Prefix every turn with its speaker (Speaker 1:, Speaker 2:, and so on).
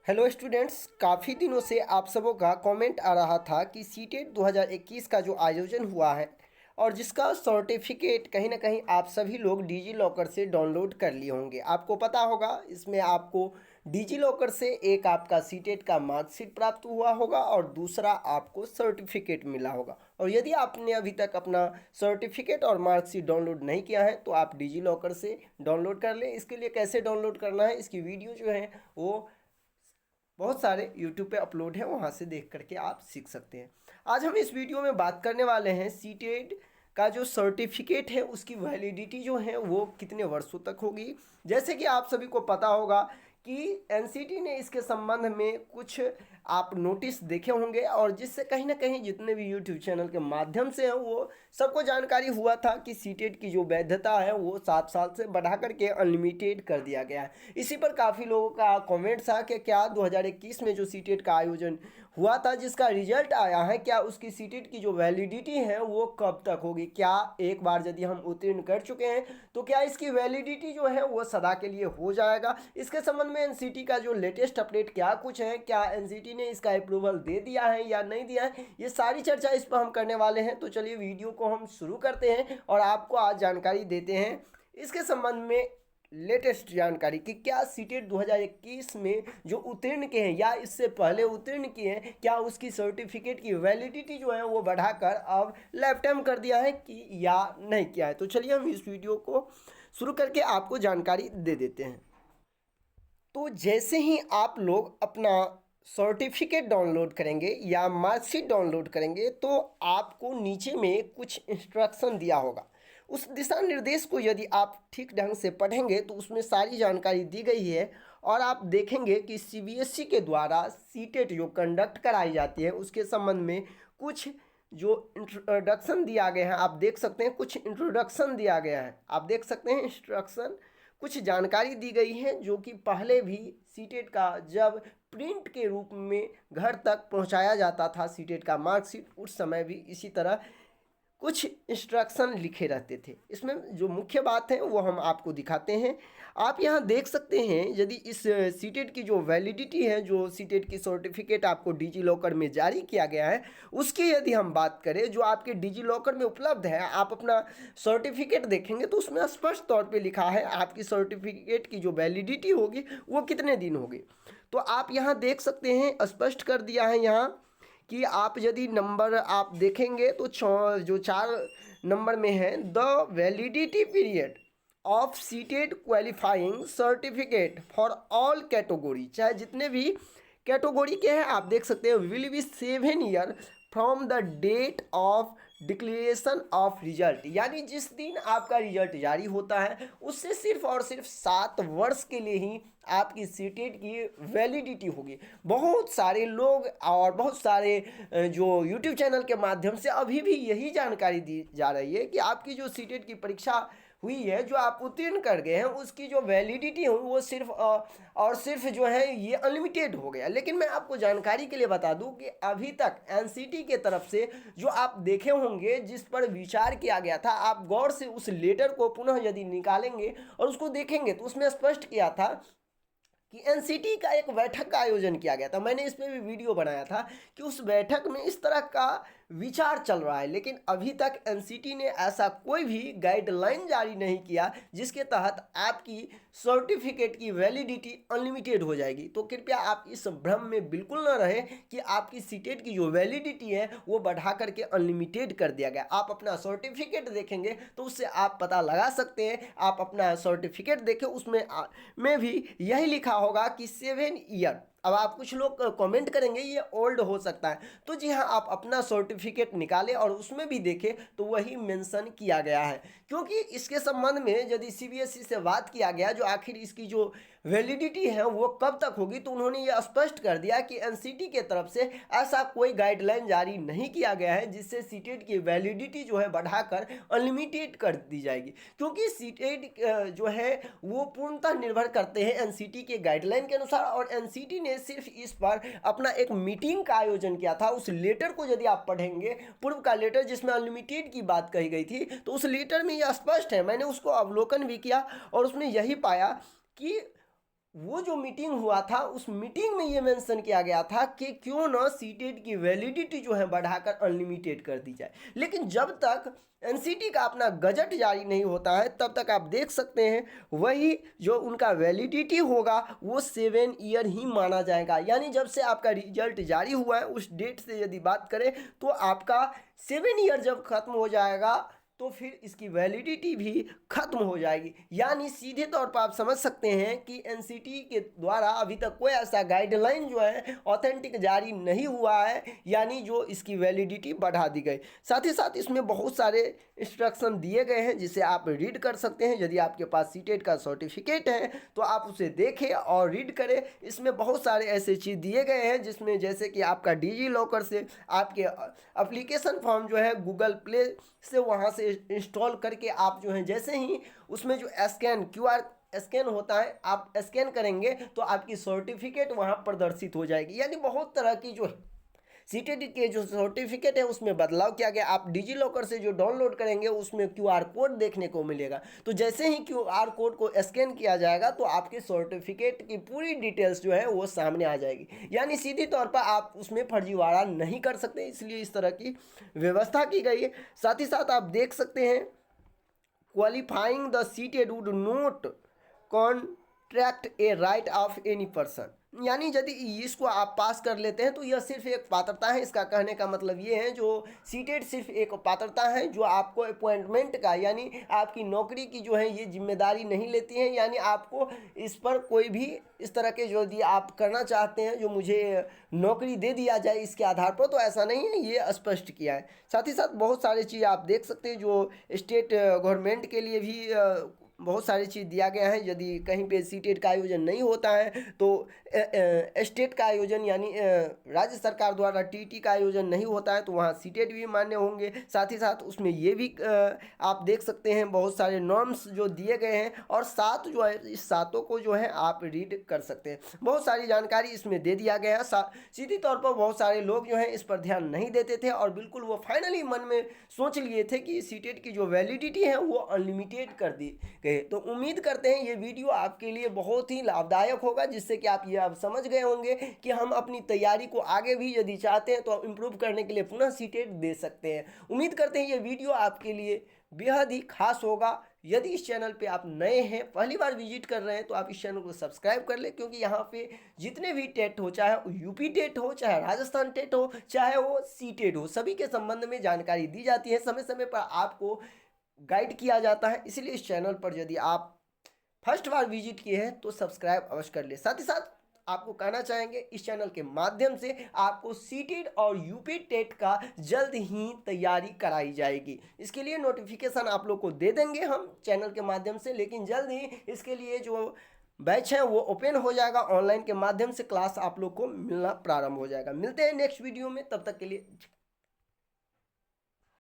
Speaker 1: Hello students, काफ़ी दिनों से आप सबों का कमेंट आ रहा था कि सीटेट 2021 का जो आयोजन हुआ है और जिसका सर्टिफिकेट कहीं ना कहीं आप सभी लोग डिजी लॉकर से डाउनलोड कर लिए होंगे। आपको पता होगा इसमें आपको डिजी लॉकर से एक आपका सीटेट का मार्कशीट प्राप्त हुआ होगा और दूसरा आपको सर्टिफिकेट मिला होगा। और यदि आपने अभी तक अपना सर्टिफिकेट और मार्कशीट डाउनलोड नहीं किया है तो आप डिजी लॉकर से डाउनलोड कर लें। इसके लिए कैसे डाउनलोड करना है इसकी वीडियो जो है वो बहुत सारे यूट्यूब पे अपलोड है, वहाँ से देख करके आप सीख सकते हैं। आज हम इस वीडियो में बात करने वाले हैं सीटेट का जो सर्टिफिकेट है उसकी वैलिडिटी जो है वो कितने वर्षों तक होगी। जैसे कि आप सभी को पता होगा कि एनसीटी ने इसके संबंध में कुछ आप नोटिस देखे होंगे और जिससे कहीं ना कहीं जितने भी यूट्यूब चैनल के माध्यम से हैं वो सबको जानकारी हुआ था कि सीटेट की जो वैधता है वो 7 साल से बढ़ा करके अनलिमिटेड कर दिया गया है। इसी पर काफ़ी लोगों का कमेंट था कि क्या 2021 में जो सीटेट का आयोजन हुआ था जिसका रिजल्ट आया है, क्या उसकी सीटेट की जो वैलिडिटी है वो कब तक होगी। क्या एक बार यदि हम उत्तीर्ण कर चुके हैं तो क्या इसकी वैलिडिटी जो है वो सदा के लिए हो जाएगा। इसके संबंध में एनसीटी का जो लेटेस्ट अपडेट क्या कुछ है, क्या एनसीटी ने इसका अप्रूवल दे दिया है या नहीं दिया है, ये सारी चर्चा इस पर हम करने वाले हैं। तो चलिए वीडियो को हम शुरू करते हैं और आपको आज जानकारी देते हैं इसके संबंध में लेटेस्ट जानकारी कि क्या सीटेट 2021 में जो उत्तीर्ण के हैं या इससे पहले उत्तीर्ण किए हैं, क्या उसकी सर्टिफिकेट की वैलिडिटी जो है वो बढ़ाकर अब लाइफ टाइम कर दिया है कि या नहीं किया है। तो चलिए हम इस वीडियो को शुरू करके आपको जानकारी दे देते हैं। तो जैसे ही आप लोग अपना सर्टिफिकेट डाउनलोड करेंगे या मार्कशीट डाउनलोड करेंगे तो आपको नीचे में कुछ इंस्ट्रक्शन दिया होगा। उस दिशा निर्देश को यदि आप ठीक ढंग से पढ़ेंगे तो उसमें सारी जानकारी दी गई है और आप देखेंगे कि सीबीएसई के द्वारा सीटेट जो कंडक्ट कराई जाती है उसके संबंध में कुछ जो इंट्रोडक्शन दिया गया है आप देख सकते हैं। कुछ इंट्रोडक्शन दिया गया है, आप देख सकते हैं इंस्ट्रक्शन, कुछ जानकारी दी गई है जो कि पहले भी सीटेट का जब प्रिंट के रूप में घर तक पहुंचाया जाता था सीटेट का मार्कशीट, उस समय भी इसी तरह कुछ इंस्ट्रक्शन लिखे रहते थे। इसमें जो मुख्य बात है वो हम आपको दिखाते हैं। आप यहाँ देख सकते हैं यदि इस सीटेट की जो वैलिडिटी है, जो सीटेट की सर्टिफिकेट आपको डिजी लॉकर में जारी किया गया है उसकी यदि हम बात करें जो आपके डिजी लॉकर में उपलब्ध है, आप अपना सर्टिफिकेट देखेंगे तो उसमें स्पष्ट तौर पे लिखा है आपकी सर्टिफिकेट की जो वैलिडिटी होगी वो कितने दिन होगी। तो आप यहाँ देख सकते हैं स्पष्ट कर दिया है यहाँ कि आप यदि नंबर आप देखेंगे तो जो 4 नंबर में है the validity period of seated qualifying certificate for all category, चाहे जितने भी कैटेगरी के हैं आप देख सकते हैं, will be 7 year from the date of declaration of result, यानी जिस दिन आपका रिजल्ट जारी होता है उससे सिर्फ और सिर्फ 7 वर्ष के लिए ही आपकी सीटेट की वैलिडिटी होगी। बहुत सारे लोग और बहुत सारे जो यूट्यूब चैनल के माध्यम से अभी भी यही जानकारी दी जा रही है कि आपकी जो सीटेट की परीक्षा हुई है, जो आप उत्तीर्ण कर गए हैं, उसकी जो वैलिडिटी हो वो सिर्फ और सिर्फ जो है ये अनलिमिटेड हो गया। लेकिन मैं आपको जानकारी के लिए बता दूं कि अभी तक एनसीटी के तरफ से जो आप देखे होंगे जिस पर विचार किया गया था, आप गौर से उस लेटर को पुनः यदि निकालेंगे और उसको देखेंगे तो उसमें स्पष्ट किया था कि एनसीटी का एक बैठक का आयोजन किया गया था। मैंने इस पर भी वीडियो बनाया था कि उस बैठक में इस तरह का विचार चल रहा है, लेकिन अभी तक एनसीटी ने ऐसा कोई भी गाइडलाइन जारी नहीं किया जिसके तहत आपकी सर्टिफिकेट की वैलिडिटी अनलिमिटेड हो जाएगी। तो कृपया आप इस भ्रम में बिल्कुल न रहे कि आपकी सीटेट की जो वैलिडिटी है वो बढ़ा करके अनलिमिटेड कर दिया गया। आप अपना सर्टिफिकेट देखेंगे तो उससे आप पता लगा सकते हैं। आप अपना सर्टिफिकेट देखें, उसमें में भी यही लिखा होगा कि 7 ईयर। अब आप कुछ लोग कमेंट करेंगे ये ओल्ड हो सकता है, तो जी हाँ, आप अपना सर्टिफिकेट निकालें और उसमें भी देखें तो वही मेंशन किया गया है। क्योंकि इसके संबंध में यदि सीबीएसई से बात किया गया जो आखिर इसकी जो वैलिडिटी है वो कब तक होगी, तो उन्होंने ये स्पष्ट कर दिया कि एनसीटी के तरफ से ऐसा कोई गाइडलाइन जारी नहीं किया गया है जिससे सीटेट की वैलिडिटी जो है बढ़ाकर अनलिमिटेड कर दी जाएगी। क्योंकि सीटेट जो है वो पूर्णतः निर्भर करते हैं एनसीटी के गाइडलाइन के अनुसार, और एनसीटी ने सिर्फ इस पर अपना एक मीटिंग का आयोजन किया था। उस लेटर को यदि आप पढ़ेंगे, पूर्व का लेटर जिसमें अनलिमिटेड की बात कही गई थी, तो उस लेटर में यह स्पष्ट है, मैंने उसको अवलोकन भी किया और उसमें यही पाया कि वो जो मीटिंग हुआ था उस मीटिंग में ये मेंशन किया गया था कि क्यों ना सीटेट की वैलिडिटी जो है बढ़ाकर अनलिमिटेड कर दी जाए। लेकिन जब तक एनसीटी का अपना गजट जारी नहीं होता है तब तक आप देख सकते हैं वही जो उनका वैलिडिटी होगा वो 7 ईयर ही माना जाएगा। यानी जब से आपका रिजल्ट जारी हुआ है उस डेट से यदि बात करें तो आपका 7 ईयर जब खत्म हो जाएगा तो फिर इसकी वैलिडिटी भी खत्म हो जाएगी। यानी सीधे तौर पर आप समझ सकते हैं कि एनसीटी के द्वारा अभी तक कोई ऐसा गाइडलाइन जो है ऑथेंटिक जारी नहीं हुआ है, यानी जो इसकी वैलिडिटी बढ़ा दी गई। साथ ही साथ इसमें बहुत सारे इंस्ट्रक्शन दिए गए हैं जिसे आप रीड कर सकते हैं। यदि आपके पास सीटेट का सर्टिफिकेट है तो आप उसे देखें और रीड करें। इसमें बहुत सारे ऐसे चीज़ दिए गए हैं जिसमें जैसे कि आपका डिजी लॉकर से आपके एप्लीकेशन फॉर्म जो है गूगल प्ले से वहाँ से इंस्टॉल करके आप जो है जैसे ही उसमें जो स्कैन QR स्कैन होता है आप स्कैन करेंगे तो आपकी सर्टिफिकेट वहाँ प्रदर्शित हो जाएगी। यानी बहुत तरह की जो सीटेट के जो सर्टिफिकेट है उसमें बदलाव किया गया। आप डिजी लॉकर से जो डाउनलोड करेंगे उसमें QR कोड देखने को मिलेगा। तो जैसे ही QR कोड को स्कैन किया जाएगा तो आपके सर्टिफिकेट की पूरी डिटेल्स जो है वो सामने आ जाएगी। यानी सीधी तौर पर आप उसमें फर्जीवाड़ा नहीं कर सकते, इसलिए इस तरह की व्यवस्था की गई है। साथ ही साथ आप देख सकते हैं qualifying the seated would note contract A right of any person. यानी यदि इसको आप पास कर लेते हैं तो यह सिर्फ एक पात्रता है। इसका कहने का मतलब ये है जो सीटेट सिर्फ एक पात्रता है जो आपको अपॉइंटमेंट का यानी आपकी नौकरी की जो है ये जिम्मेदारी नहीं लेती है। यानी आपको इस पर कोई भी इस तरह के जो यदि आप करना चाहते हैं जो मुझे नौकरी दे दिया जाए इसके आधार पर, तो ऐसा नहीं है, ये स्पष्ट किया है। साथ ही साथ बहुत सारी चीज़ आप देख सकते हैं जो स्टेट गवर्नमेंट के लिए भी बहुत सारी चीज़ दिया गया है। यदि कहीं पे सीटेट का आयोजन नहीं होता है तो स्टेट का आयोजन यानी राज्य सरकार द्वारा टीटी का आयोजन नहीं होता है तो वहाँ सीटेट भी मान्य होंगे। साथ ही साथ उसमें ये भी आप देख सकते हैं बहुत सारे नॉर्म्स जो दिए गए हैं और सात जो है इस सातों को जो है आप रीड कर सकते हैं। बहुत सारी जानकारी इसमें दे दिया गया है। सीधी तौर पर बहुत सारे लोग जो हैं इस पर ध्यान नहीं देते थे और बिल्कुल वो फाइनली मन में सोच लिए थे कि सीटेट की जो वैलिडिटी है वो अनलिमिटेड कर दी गई। तो उम्मीद करते हैं ये वीडियो आपके लिए बहुत ही लाभदायक होगा जिससे कि आप ये अब समझ गए होंगे कि हम अपनी तैयारी को आगे भी यदि चाहते हैं तो इम्प्रूव करने के लिए पुनः सीटेट दे सकते हैं। उम्मीद करते हैं ये वीडियो आपके लिए बेहद ही खास होगा। यदि इस चैनल पे आप नए हैं, पहली बार विजिट कर रहे हैं, तो आप इस चैनल को सब्सक्राइब कर लें क्योंकि यहाँ पे जितने भी टेट हो, चाहे यूपी टेट हो, चाहे राजस्थान टेट हो, चाहे वो सी टेट हो, सभी के संबंध में जानकारी दी जाती है। समय समय पर आपको गाइड किया जाता है। इसलिए इस चैनल पर यदि आप फर्स्ट बार विजिट किए हैं तो सब्सक्राइब अवश्य कर ले। साथ ही साथ आपको कहना चाहेंगे इस चैनल के माध्यम से आपको सीटेट और यूपी टेट का जल्द ही तैयारी कराई जाएगी। इसके लिए नोटिफिकेशन आप लोग को दे देंगे हम चैनल के माध्यम से, लेकिन जल्द ही इसके लिए जो बैच है वो ओपन हो जाएगा। ऑनलाइन के माध्यम से क्लास आप लोग को मिलना प्रारंभ हो जाएगा। मिलते हैं नेक्स्ट वीडियो में, तब तक के लिए